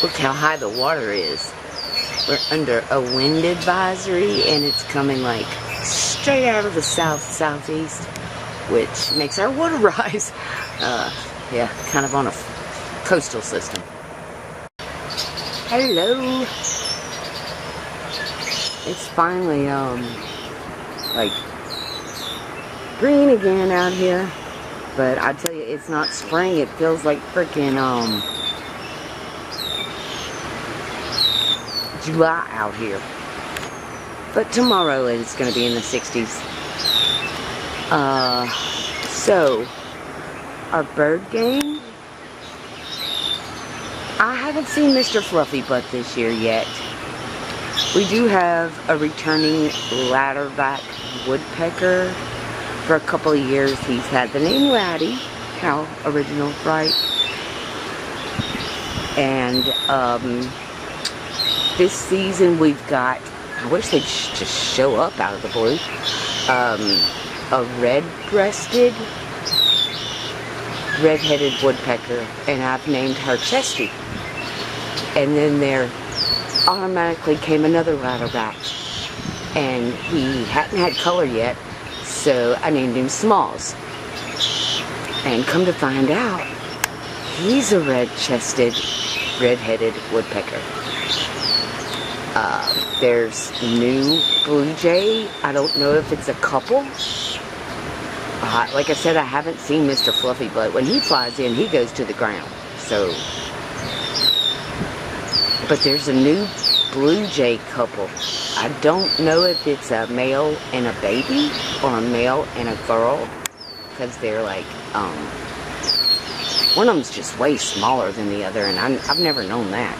Look how high the water is. We're under a wind advisory, and it's coming like straight out of the southeast, which makes our water rise. Yeah, kind of on a coastal system. Hello. It's finally like green again out here, but I tell you, it's not spring. It feels like freaking July out here. But tomorrow it's going to be in the 60s. So our bird game. I haven't seen Mr. Fluffy Butt this year yet. We do have a returning ladderback woodpecker. For a couple of years he's had the name Laddie. How original, right? And this season we've got, I wish they'd just show up out of the blue, a red-breasted, red-headed woodpecker, and I've named her Chesty. And then there automatically came another ladderback, and he hadn't had color yet, so I named him Smalls. And come to find out, he's a red-chested, red-headed woodpecker. There's new blue jay. I don't know if it's a couple. Like I said, I haven't seen Mr. Fluffy Butt. When he flies in, he goes to the ground. So, but there's a new blue jay couple. I don't know if it's a male and a baby or a male and a girl, because they're like, one of them's just way smaller than the other, and I've never known that.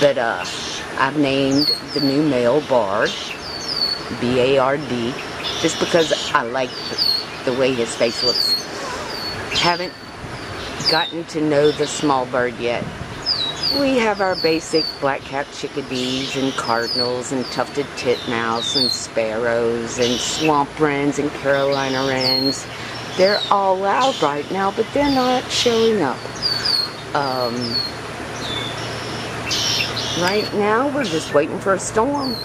But I've named the new male Bard, B-A-R-D, just because I like the way his face looks. Haven't gotten to know the small bird yet. We have our basic black-capped chickadees and cardinals and tufted titmouse and sparrows and swamp wrens and Carolina wrens. They're all loud right now, but they're not showing up. Right now, we're just waiting for a storm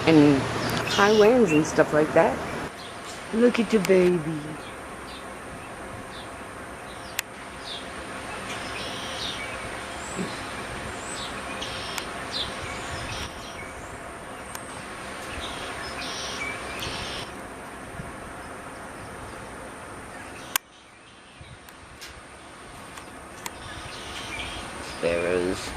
and high winds and stuff like that. Look at the baby. Sparrows.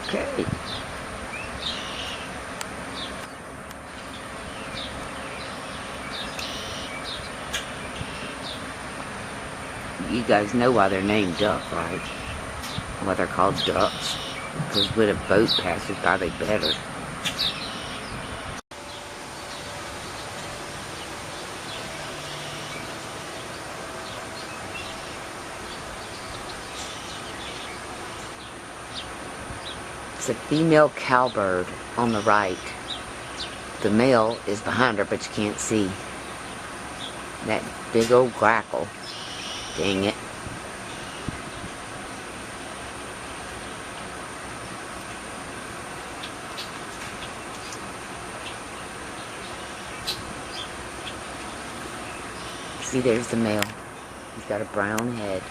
Okay. You guys know why they're named duck, right? Why they're called ducks. Because when a boat passes by, they better. It's a female cowbird on the right. The male is behind her, but you can't see. That big old grackle. Dang it. See, there's the male. He's got a brown head.